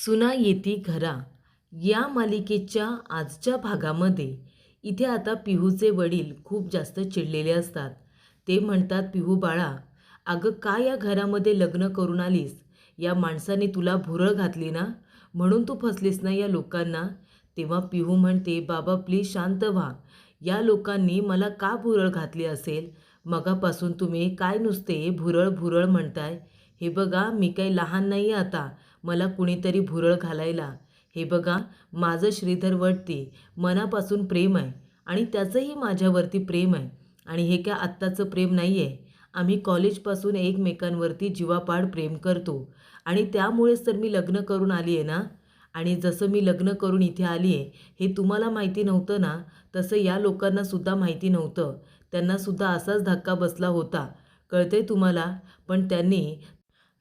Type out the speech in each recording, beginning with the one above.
सुना येती घरा या मालिकेच्या आजच्या भागामध्ये इथे आता पिहूचे वडील खूप जास्त चिडलेले असतात. ते म्हणतात, पिहू बाळा, अगं का या घरामध्ये लग्न करून आलीस? या माणसाने तुला भुरळ घातली ना, म्हणून तू फसलीस ना या लोकांना. तेव्हा पिहू म्हणते, बाबा प्लीज शांत व्हा. या लोकांनी मला का भुरळ घातली असेल? मगापासून तुम्ही काय नुसते भुरळ भुरळ म्हणताय? हे बघा, मी काही लहान नाही आता मला कुणीतरी भुरळ घालायला. हे बघा, माझं श्रीधरवरती मनापासून प्रेम आहे आणि त्याचंही माझ्यावरती प्रेम आहे. आणि हे काय आत्ताचं प्रेम नाही आहे. आम्ही कॉलेजपासून एकमेकांवरती जीवापाड प्रेम करतो आणि त्यामुळेच तर मी लग्न करून आली आहे ना. आणि जसं मी लग्न करून इथे आली आहे हे तुम्हाला माहिती नव्हतं ना, तसं या लोकांनासुद्धा माहिती नव्हतं. त्यांनासुद्धा असाच धक्का बसला होता, कळतंय तुम्हाला. पण त्यांनी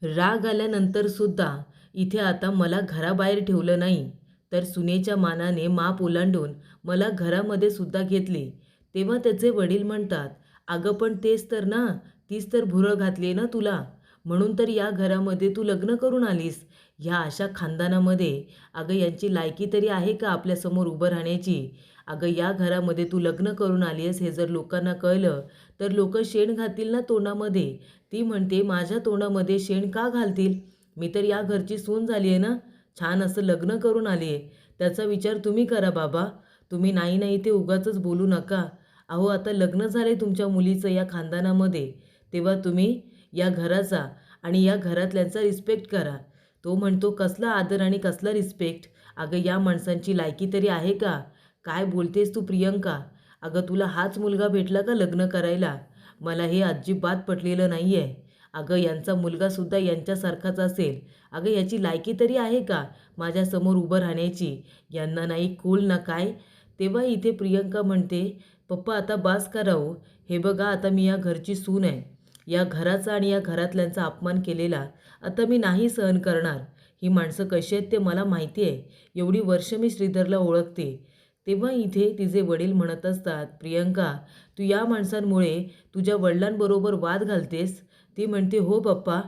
राग आल्यानंतरसुद्धा इथे आता मला घराबाहेर ठेवलं नाही, तर सुनेच्या मानाने माप ओलांडून मला घरामध्ये सुद्धा घेतले. तेव्हा त्याचे वडील म्हणतात, अगं पण तेच तर ना, तीच तर भुरळ घातली आहे ना तुला, म्हणून तर या घरामध्ये तू लग्न करून आलीस. ह्या अशा खानदानामध्ये अगं यांची लायकी तरी आहे का आपल्यासमोर उभं राहण्याची? अगं या घरामध्ये तू लग्न करून आली आहेस हे जर लोकांना कळलं तर लोक शेण घालतील ना तोंडामध्ये. ती म्हणते, माझ्या तोंडामध्ये शेण का घालतील? मी तर या घरची सून झाली आहे ना, छान असं लग्न करून आली आहे. त्याचा विचार तुम्ही करा बाबा. तुम्ही नाही नाही ते उगाचच बोलू नका. अहो आता लग्न झालं आहे तुमच्या मुलीचं या खानदानामध्ये, तेव्हा तुम्ही या घराचा आणि या घरातल्यांचा रिस्पेक्ट करा. तो म्हणतो, कसला आदर आणि कसला रिस्पेक्ट? अगं या माणसांची लायकी तरी आहे का? काय बोलतेस तू प्रियंका? अगं तुला हाच मुलगा भेटला का लग्न करायला? मला हे अजिबात पटलेलं नाही आहे. अगं यांचा मुलगासुद्धा यांच्यासारखाच असेल. अगं याची लायकी तरी आहे का माझ्यासमोर उभं राहण्याची? यांना नाही कूल ना काय? तेव्हा इथे प्रियंका म्हणते, पप्पा आता बास करा हो. हे बघा, आता मी या घरची सून आहे. या घराचा आणि या घरातल्यांचा अपमान केलेला आता मी नाही सहन करणार. ही माणसं कशी आहेत ते मला माहिती आहे. एवढी वर्ष मी श्रीधरला ओळखते. तेव्हा इथे तिचे वडील म्हणत असतात, प्रियंका तू या माणसांमुळे तुझ्या वडिलांबरोबर वाद घालतेस? ती म्हणते, हो पप्पा,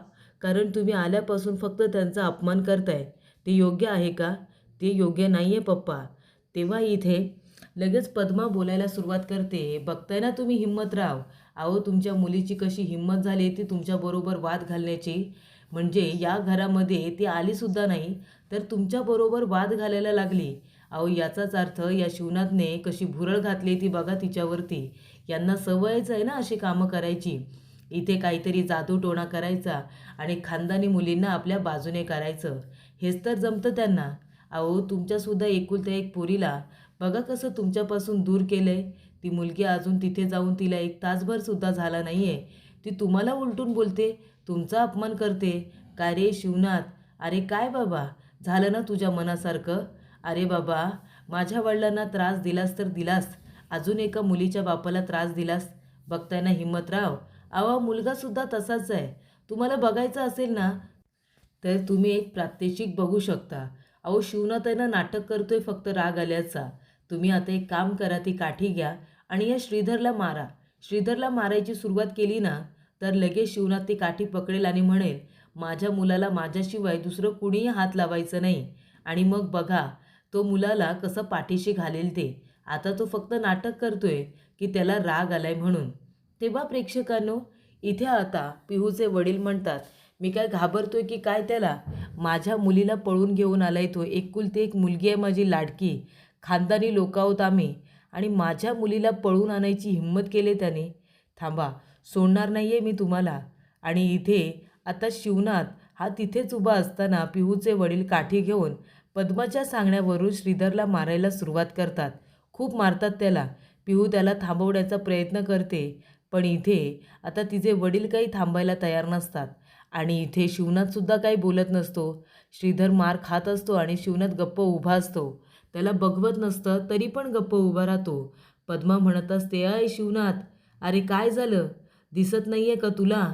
कारण तुम्ही आल्यापासून फक्त त्यांचा अपमान करताय. ते योग्य आहे का? ते योग्य नाही आहे पप्पा. तेव्हा इथे लगेच पद्मा बोलायला सुरुवात करते, बघताय ना तुम्ही हिम्मतराव. अहो तुमच्या मुलीची कशी हिंमत झाली ती तुमच्याबरोबर वाद घालण्याची. म्हणजे या घरामध्ये ती आलीसुद्धा नाही तर तुमच्याबरोबर वाद घालायला लागली. अहो याचाच अर्थ या शिवनाथने कशी भुरळ घातली ती बघा तिच्यावरती. यांना सवयच आहे ना अशी कामं करायची. इथे काहीतरी जादूटोणा करायचा आणि खानदानी मुलींना आपल्या बाजूने करायचं, हेच तर जमतं त्यांना. अहो तुमच्यासुद्धा एकुलत्या एक पोरीला बघा कसं तुमच्यापासून दूर केलं आहे. ती मुलगी अजून तिथे जाऊन तिला 1 तासभरसुद्धा झाला नाही आहे. ती तुम्हाला उलटून बोलते, तुमचा अपमान करते. काय रे शिवनाथ, अरे काय बाबा, झालं ना तुझ्या मनासारखं? अरे बाबा, माझ्या वडिलांना त्रास दिलास तर दिलास, अजून एका मुलीच्या बापाला त्रास दिलास. बघताय ना हिम्मतराव, अहो मुलगासुद्धा तसाच आहे. तुम्हाला बघायचं असेल ना तर तुम्ही एक प्रात्यक्षिक बघू शकता. अहो शिवनाथ आहे ना नाटक करतोय फक्त राग आल्याचा. तुम्ही आता एक काम करा, ती काठी घ्या आणि या श्रीधरला मारा. श्रीधरला मारायची सुरुवात केली ना तर लगेच शिवनाथ ती काठी पकडेल आणि म्हणेल, माझ्या मुलाला माझ्याशिवाय दुसरं कुणीही हात लावायचं नाही. आणि मग बघा तो मुलाला कसं पाठीशी घालेल ते. आता तो फक्त नाटक करतोय की त्याला राग आलाय म्हणून. तेव्हा प्रेक्षकांनो, इथे आता पिहूचे वडील म्हणतात, मी काय घाबरतोय की काय त्याला? माझ्या मुलीला पळून घेऊन आलाय तो. एकुलती एक मुलगी आहे माझी लाडकी. खानदानी लोक आहोत आम्ही आणि माझ्या मुलीला पळून आणायची हिंमत केली त्याने. थांबा, सोडणार नाही आहे मी तुम्हाला. आणि इथे आता शिवनाथ हा तिथेच उभा असताना पिहूचे वडील काठी घेऊन पद्माच्या सांगण्यावरून श्रीधरला मारायला सुरुवात करतात. खूप मारतात त्याला. पिहू त्याला थांबवण्याचा प्रयत्न करते, पण इथे आता तिचे वडील काही थांबायला तयार नसतात. आणि इथे शिवनाथसुद्धा काही बोलत नसतो. श्रीधर मार खात असतो आणि शिवनाथ गप्प उभा असतो. त्याला बघवत नसतं तरी पण गप्प उभा राहतो. पद्मा म्हणत असते, अय शिवनाथ, अरे काय झालं? दिसत नाही आहे का तुला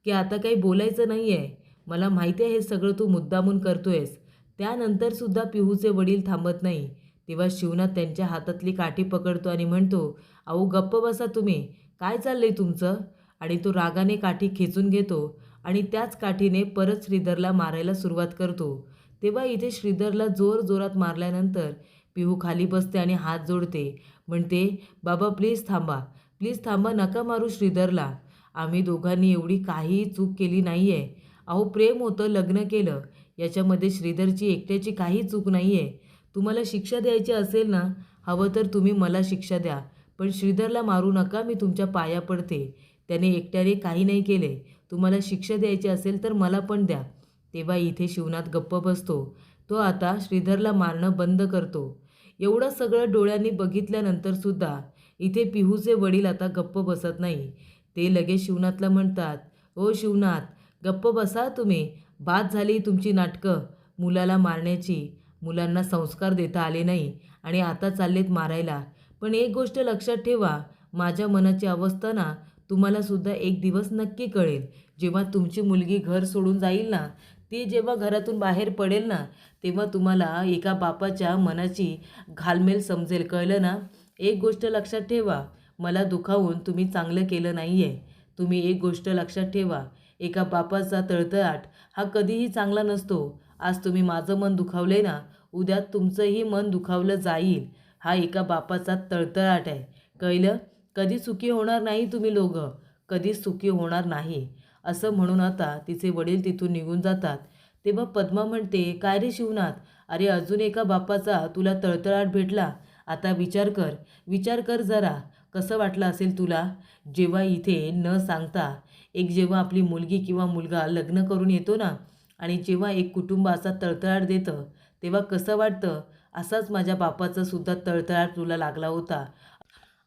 की आता काही बोलायचं नाही आहे? मला माहिती आहे हे सगळं तू मुद्दामून करतोयस. त्यानंतरसुद्धा पिहूचे वडील थांबत नाही. तेव्हा शिवनाथ त्यांच्या हातातली काठी पकडतो आणि म्हणतो, अहो गप्प बसा तुम्ही, काय चाललंय तुमचं? आणि तो रागाने काठी खेचून घेतो आणि त्याच काठीने परत श्रीधरला मारायला सुरुवात करतो. तेव्हा इथे श्रीधरला जोरात मारल्यानंतर पिहू खाली बसते आणि हात जोडते. म्हणते, बाबा प्लीज थांबा, प्लीज थांबा, नका मारू श्रीधरला. आम्ही दोघांनी एवढी काहीही चूक केली नाही आहे. अहो प्रेम होतं, लग्न केलं. याच्यामध्ये श्रीधरची एकट्याची काही चूक नाही आहे. तुम्हाला शिक्षा द्यायची असेल ना, हवं तर तुम्ही मला शिक्षा द्या. पण श्रीधरला मारू नका, मी तुमच्या पाया पडते. त्याने एकट्याने काही नाही केले. तुम्हाला शिक्षा द्यायची असेल तर मला पण द्या. तेव्हा इथे शिवनाथ गप्प बसतो. तो आता श्रीधरला मारणं बंद करतो. एवढं सगळं डोळ्यांनी बघितल्यानंतरसुद्धा इथे पिहूचे वडील आता गप्प बसत नाही. ते लगेच शिवनाथला म्हणतात, ओ शिवनाथ, गप्प बसा तुम्ही. बाद झाली तुमची नाटकं मुलाला मारण्याची. मुलांना संस्कार देता आले नाही आणि आता चाललेत मारायला. पण एक गोष्ट लक्षात ठेवा, माझ्या मनाची अवस्था ना तुम्हालासुद्धा एक दिवस नक्की कळेल. जेव्हा तुमची मुलगी घर सोडून जाईल ना, ती जेव्हा घरातून बाहेर पडेल ना, तेव्हा तुम्हाला एका बापाच्या मनाची घालमेल समजेल. कळलं ना? एक गोष्ट लक्षात ठेवा, मला दुखावून तुम्ही चांगलं केलं नाही आहे. तुम्ही एक गोष्ट लक्षात ठेवा, एका बापाचा तळतळाट हा कधीही चांगला नसतो. आज तुम्ही माझं मन दुखावले ना, उद्या तुमचंही मन दुखावलं जाईल. हा एका बापाचा तळतळाट आहे. कळलं? कधी सुखी होणार नाही तुम्ही लोकं, कधीच सुखी होणार नाही. असं म्हणून आता तिचे वडील तिथून निघून जातात. तेव्हा पद्मा म्हणते, काय रे शिवनाथ, अरे अजून एका बापाचा तुला तळतळाट भेटला. आता विचार कर जरा, कसं वाटलं असेल तुला? जेव्हा इथे न सांगता जेव्हा आपली मुलगी किंवा मुलगा लग्न करून येतो ना, आणि जेव्हा एक कुटुंब असा तळतळाट देतं, तेव्हा कसं वाटतं? असाच माझ्या बापाचा सुद्धा तळतळाट तुला लागला होता.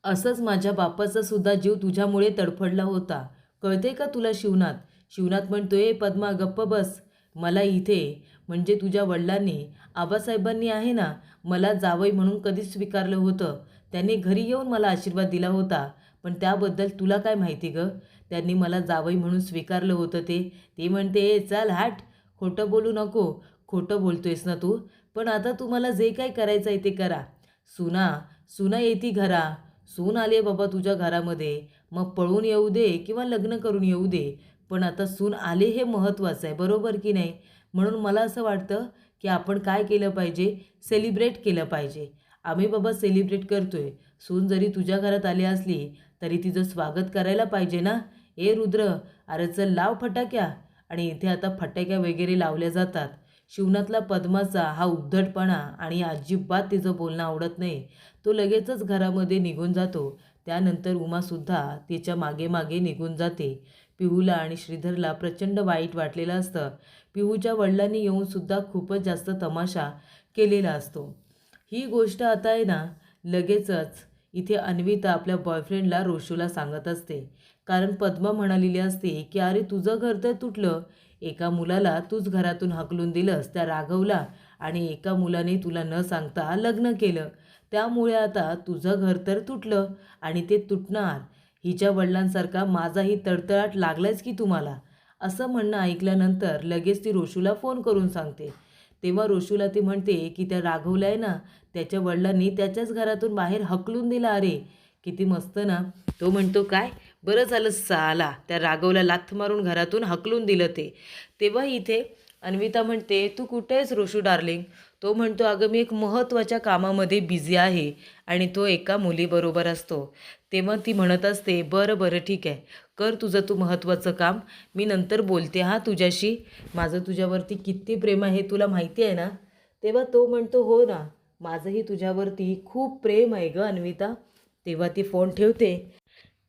असंच माझ्या बापाचा सुद्धा जीव तुझ्यामुळे तडफडला होता. कळते का तुला शिवनाथ? शिवनाथ म्हणतोय, पद्मा गप्प बस. मला इथे म्हणजे तुझ्या वडिलांनी, आबासाहेबांनी आहे ना, मला जावई म्हणून कधीच स्वीकारलं होतं. त्यांनी घरी येऊन मला आशीर्वाद दिला होता. पण त्याबद्दल तुला काय माहिती गं? त्यांनी मला जावई म्हणून स्वीकारलं होतं ते. ती म्हणते, चल हाट, खोटं बोलू नको. खोटं बोलतोयस ना तू? पण आता तुम्हाला जे काय करायचं आहे ते करा. सुना येती घरा. सून आली बाबा तुझ्या घरामध्ये, मग पळून येऊ दे किंवा लग्न करून येऊ दे, पण आता सून आले हे महत्त्वाचं आहे, बरोबर की नाही? म्हणून मला असं वाटतं की आपण काय केलं पाहिजे, सेलिब्रेट केलं पाहिजे. आम्ही बाबा सेलिब्रेट करतोय. सून जरी तुझ्या घरात आली असली तरी तिचं स्वागत करायला पाहिजे ना. ए रुद्र, अरे चल लाव फटाक्या. आणि इथे आता फटाक्या वगैरे लावल्या जातात. शिवनाथला पद्माचा हा उद्धटपणा आणि अजिबात तिचं बोलणं आवडत नाही. तो लगेचच घरामध्ये निघून जातो. त्यानंतर उमासुद्धा तिच्या मागे मागे निघून जाते. पिहूला आणि श्रीधरला प्रचंड वाईट वाटलेलं असतं. पिहूच्या वडिलांनी येऊनसुद्धा खूपच जास्त तमाशा केलेला असतो. ही गोष्ट आता आहे ना, लगेचच इथे अन्विता आपल्या बॉयफ्रेंडला रोशूला सांगत असते. कारण पद्मा म्हणालेली असते की अरे तुझं घर तर तुटलं, एका मुलाला तूच घरातून हाकलून दिलंस त्या राघवला, आणि एका मुलाने तुला न सांगता लग्न केलं. त्यामुळे आता तुझं घर तर तुटलं आणि ते तुटणार. हिच्या वडिलांसारखा माझाही तडतडाट लागलायच की तुम्हाला. असं म्हणणं ऐकल्यानंतर लगेच ती रोशूला फोन करून सांगते. तेव्हा रोशूला ती म्हणते की त्या राघवला आहे ना, त्याच्या वडिलांनी त्याच्याच घरातून बाहेर हकलून दिला. अरे किती मस्त ना. तो म्हणतो, काय बरं झालं साला त्या राघवला लाथ मारून घरातून हकलून दिलं ते. तेव्हा इथे अन्विता म्हणते, तू कुठे आहेस रोशू डार्लिंग? तो म्हणतो, अगं मी एक महत्त्वाच्या कामामध्ये बिझी आहे, आणि तो एका मुलीबरोबर असतो. तेव्हा ती म्हणत असते, बरं ठीक आहे, कर तुझं तू महत्त्वाचं काम, मी नंतर बोलते हां तुझ्याशी. माझं तुझ्यावरती किती प्रेम आहे तुला माहिती आहे ना. तेव्हा तो म्हणतो, हो ना, माझंही तुझ्यावरती खूप प्रेम आहे गं अन्विता. तेव्हा ती फोन ठेवते.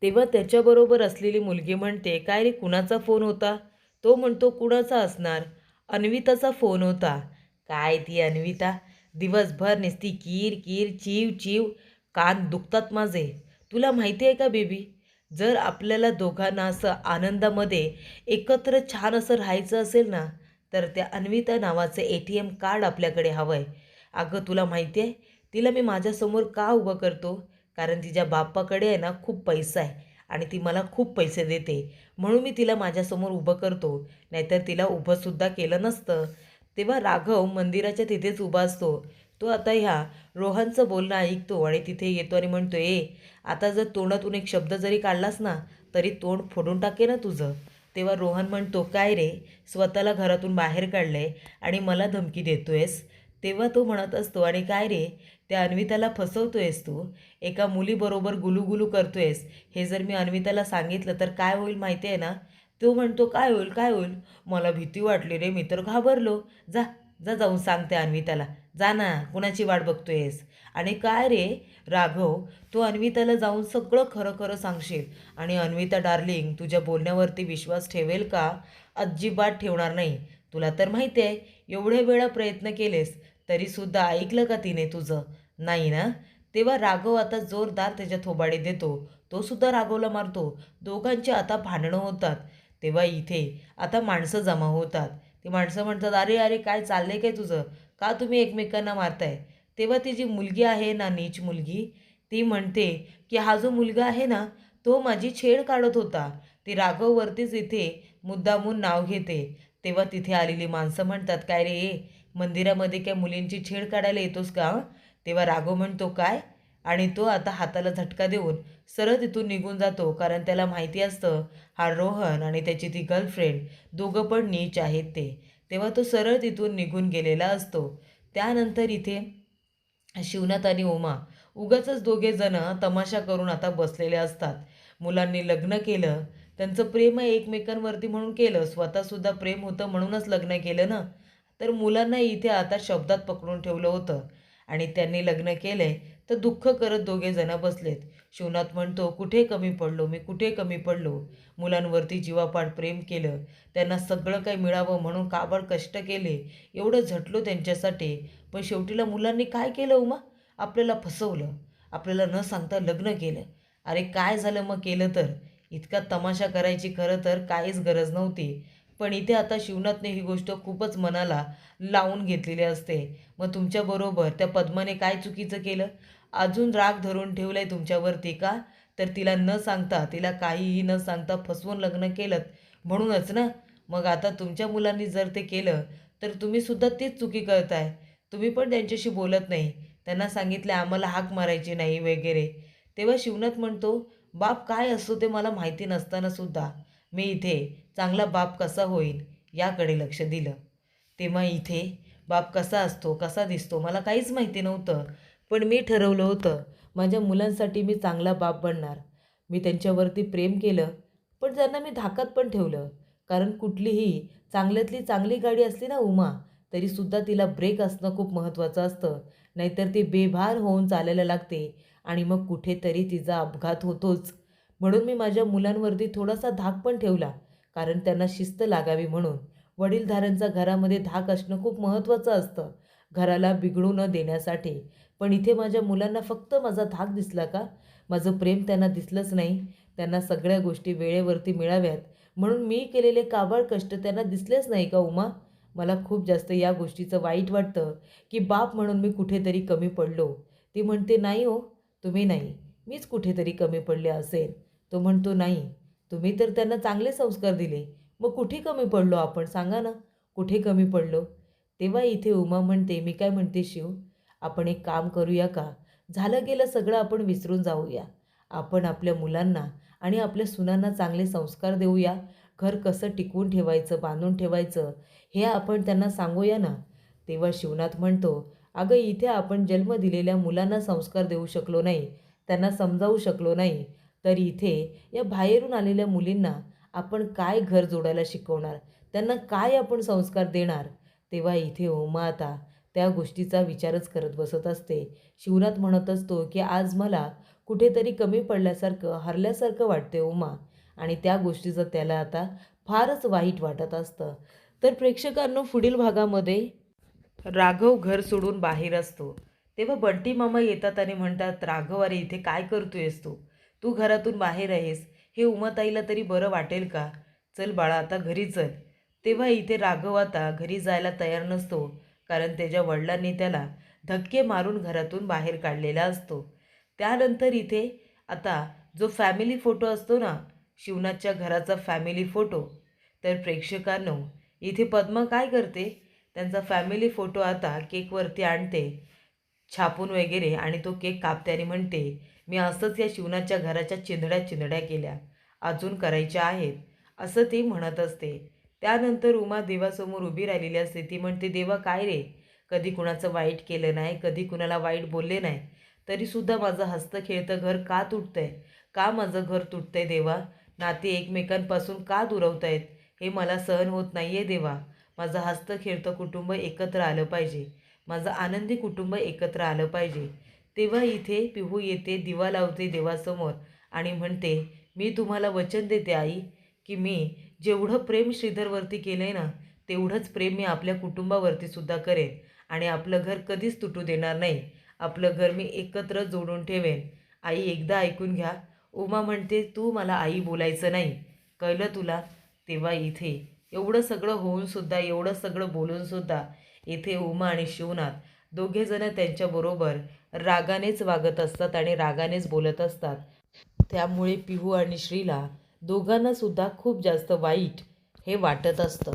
तेव्हा त्याच्याबरोबर असलेली मुलगी म्हणते, काय रे कुणाचा फोन होता? तो म्हणतो, कुणाचा असणार? अन्विताचा फोन होता. काय ती अन्विता दिवसभर नुसती कीर कीर चीव चीव, कान दुखतात माझे. तुला माहिती आहे का बेबी, जर आपल्याला दोघांना असं आनंदामध्ये एकत्र छान असं राहायचं असेल ना, तर त्या अन्विता नावाचं ATM कार्ड आपल्याकडे हवं आहे. अगं तुला माहिती आहे, तिला मी माझ्यासमोर का उभं करतो? कारण तिच्या बापाकडे आहे ना खूप पैसा आहे, आणि ती मला खूप पैसे देते, म्हणून मी तिला माझ्यासमोर उभं करतो. नाहीतर तिला उभंसुद्धा केलं नसतं. तेव्हा राघव मंदिराच्या तिथेच उभा असतो. तो आता ह्या रोहनचं बोलणं ऐकतो आणि तिथे येतो आणि म्हणतो, आता जर तोंडातून एक शब्द जरी काढलास ना, तरी तोंड फोडून टाके ना तुझं. तेव्हा रोहन म्हणतो, काय रे, स्वतःला घरातून बाहेर काढलंय आणि मला धमकी देतोयस? तेव्हा तो म्हणत असतो, आणि काय रे, त्या अन्विताला फसवतोयस तू, एका मुलीबरोबर गुलूगुलू करतोयस. हे जर मी अन्विताला सांगितलं तर काय होईल माहिती आहे ना? तो म्हणतो, काय होईल काय होईल, मला भीती वाटली रे, मी तर घाबरलो. जा जा जाऊन सांग त्या अन्विताला, जा ना, कुणाची वाट बघतोयस? आणि काय रे राघव, तू अन्विताला जाऊन सगळं खरं खरं सांगशील, आणि अन्विता डार्लिंग तुझ्या बोलण्यावरती विश्वास ठेवेल का? अजिबात ठेवणार नाही. तुला तर माहिती आहे, एवढे वेळा प्रयत्न केलेस तरीसुद्धा ऐकलं का तिने तुझं? नाही ना? तेव्हा राघव आता जोरदार त्याच्या थोबाडी देतो. तो सुद्धा राघवला मारतो. दोघांची आता भांडणं होतात. तेव्हा इथे आता माणसं जमा होतात. ती माणसं म्हणतात, अरे अरे, काय चाललंय काय तुझं? का तुम्ही एकमेकांना मारताय? तेव्हा ती जी मुलगी आहे ना, नीच मुलगी, ती म्हणते की हा जो मुलगा आहे ना, तो माझी छेड काढत होता. ती राघववरतीच इथे मुद्दामून नाव घेते. तेव्हा तिथे आलेली माणसं म्हणतात, काय रे, मंदिरामध्ये काय मुलींची छेड काढायला येतोस का? तेव्हा राघव म्हणतो, काय? आणि तो आता हाताला झटका देऊन सरळ तिथून निघून जातो. कारण त्याला माहिती असतं, हा रोहन आणि त्याची ती गर्लफ्रेंड दोघं पण नीच आहेत ते. तेव्हा तो सरळ तिथून निघून गेलेला असतो. त्यानंतर इथे शिवनाथ आणि उमा उगाचच दोघे जण तमाशा करून आता बसलेले असतात. मुलांनी लग्न केलं, त्यांचं प्रेम आहे एकमेकांवरती म्हणून केलं, स्वतःसुद्धा प्रेम होतं म्हणूनच लग्न केलं ना. तर मुलांना इथे आता शब्दात पकडून ठेवलं होतं आणि त्यांनी लग्न केलंय तर दुःख करत दोघे जण बसलेत. शिवनाथ म्हणतो, कुठे कमी पडलो मी, कुठे कमी पडलो? मुलांवरती जीवापाड प्रेम केलं, त्यांना सगळं काही मिळावं म्हणून काबड कष्ट केले, एवढं झटलो त्यांच्यासाठी, पण शेवटीला मुलांनी काय केलं उमा? आपल्याला फसवलं, आपल्याला न सांगता लग्न केलं. अरे काय झालं मग केलं तर? इतका तमाशा करायची खरं तर काहीच गरज नव्हती. पण इथे आता शिवनाथने ही गोष्ट खूपच मनाला लावून घेतलेली असते. मग तुमच्याबरोबर त्या पद्माने काय चुकीचं केलं? अजून राग धरून ठेवलं आहे तुमच्यावरती का? तर तिला न सांगता, तिला काहीही न सांगता फसवून लग्न केलं म्हणूनच ना. मग आता तुमच्या मुलांनी जर ते केलं तर तुम्हीसुद्धा तीच चुकी करताय. तुम्ही पण त्यांच्याशी बोलत नाही, त्यांना सांगितलं आम्हाला हाक मारायची नाही वगैरे. तेव्हा शिवनाथ म्हणतो, बाप काय असतो ते मला माहिती नसतानासुद्धा मी इथे चांगला बाप कसा होईल याकडे लक्ष दिलं. तेव्हा इथे बाप कसा असतो, कसा दिसतो मला काहीच माहिती नव्हतं. पण मी ठरवलं होतं, माझ्या मुलांसाठी मी चांगला बाप बनणार. मी त्यांच्यावरती प्रेम केलं, पण त्यांना मी धाकात पण ठेवलं. कारण कुठलीही चांगल्यातली चांगली गाडी असली ना उमा, तरीसुद्धा तिला ब्रेक असणं खूप महत्त्वाचं असतं. नाहीतर ती बेभार होऊन चालायला लागते आणि मग कुठेतरी तिचा अपघात होतोच. म्हणून मी माझ्या मुलांवरती थोडासा धाक पण ठेवला, कारण त्यांना शिस्त लागावी म्हणून. वडीलधाऱ्यांचा घरामध्ये धाक असणं खूप महत्त्वाचं असतं, घराला बिघडू न देण्यासाठी. पण इथे माझ्या मुलांना फक्त माझा धाक दिसला का? माझं प्रेम त्यांना दिसलंच नाही. त्यांना सगळ्या गोष्टी वेळेवरती मिळाव्यात म्हणून मी केलेले काबाड कष्ट त्यांना दिसलेच नाही का उमा? मला खूप जास्त या गोष्टीचं वाईट वाटतं की बाप म्हणून मी कुठेतरी कमी पडलो. ती म्हणते, नाही हो, तुम्ही नाही, मीच कुठेतरी कमी पडले असेल. तो म्हणतो, नाही, तुम्ही तर त्यांना चांगले संस्कार दिले, मग कुठे कमी पडलो आपण, सांगा ना, कुठे कमी पडलो? तेव्हा इथे उमा म्हणते, मी काय म्हणते शिव, आपण एक काम करूया का? झालं गेलं सगळं आपण विसरून जाऊया. आपण आपल्या मुलांना आणि आपल्या सुनांना चांगले संस्कार देऊया. घर कसं टिकवून ठेवायचं, बांधून ठेवायचं, हे आपण त्यांना सांगूया ना. तेव्हा शिवनाथ म्हणतो, अगं इथे आपण जन्म दिलेल्या मुलांना संस्कार देऊ शकलो नाही, त्यांना समजावू शकलो नाही, तर इथे या बाहेरून आलेल्या मुलींना आपण काय घर जोडायला शिकवणार, त्यांना काय आपण संस्कार देणार? तेव्हा इथे उमा आता त्या गोष्टीचा विचारच करत बसत असते. शिवनाथ म्हणत असतो की आज मला कुठेतरी कमी पडल्यासारखं, हरल्यासारखं वाटते उमा, आणि त्या गोष्टीचं त्याला आता फारच वाईट वाटत असतं. तर प्रेक्षकांनो, पुढील भागामध्ये राघव घर सोडून बाहेर असतो. तेव्हा बंटी मामा येतात आणि म्हणतात, राघव, अरे इथे काय करतोयस तू? तू घरातून बाहेर आहेस, हे उमाताईला तरी बरं वाटेल का? चल बाळा, आता घरी चल. तेव्हा इथे राघव आता घरी जायला तयार नसतो, कारण त्याच्या वडिलांनी त्याला धक्के मारून घरातून बाहेर काढलेला असतो. त्यानंतर इथे आता जो फॅमिली फोटो असतो ना, शिवनाथच्या घराचा फॅमिली फोटो, तर प्रेक्षकांनो, इथे पद्मा काय करते, त्यांचा फॅमिली फोटो आता केकवरती आणते छापून वगैरे, आणि तो केक कापते आणि म्हणते, मी असंच या शिवनाथच्या घराच्या चिंधड्या चिंधड्या केल्या, अजून करायच्या आहेत. असं ती म्हणत असते. त्यानंतर उमा देवासमोर उभी राहिलेली असते. ती म्हणते, देवा काय रे, कधी कुणाचं वाईट केलं नाही, कधी कुणाला वाईट बोलले नाही, तरीसुद्धा माझं हसतं खेळतं घर का तुटतंय? का माझं घर तुटतंय देवा? नाते एकमेकांपासून का दुरावत आहेत? हे मला सहन होत नाही आहे देवा. माझं हसतं खेळतं कुटुंब एकत्र आलं पाहिजे. माझं आनंदी कुटुंब एकत्र आलं पाहिजे. तेव्हा इथे पिहू येते, दिवा लावते देवासमोर आणि म्हणते, मी तुम्हाला वचन देते आई, की मी जेवढं प्रेम श्रीधरवरती केलं आहे ना, तेवढंच प्रेम मी आपल्या कुटुंबावरती सुद्धा करेन आणि आपलं घर कधीच तुटू देणार नाही. आपलं घर मी एकत्र जोडून ठेवेन. आई एकदा ऐकून घ्या. उमा म्हणते, तू मला आई बोलायचं नाही, कळलं तुला? तेव्हा इथे एवढं सगळं होऊनसुद्धा, एवढं सगळं बोलूनसुद्धा इथे उमा आणि शिवनाथ दोघेजणं त्यांच्याबरोबर रागानेच वागत असतात आणि रागानेच बोलत असतात. त्यामुळे पिहू आणि श्रीला दोघांनासुद्धा खूप जास्त वाईट हे वाटत असतं.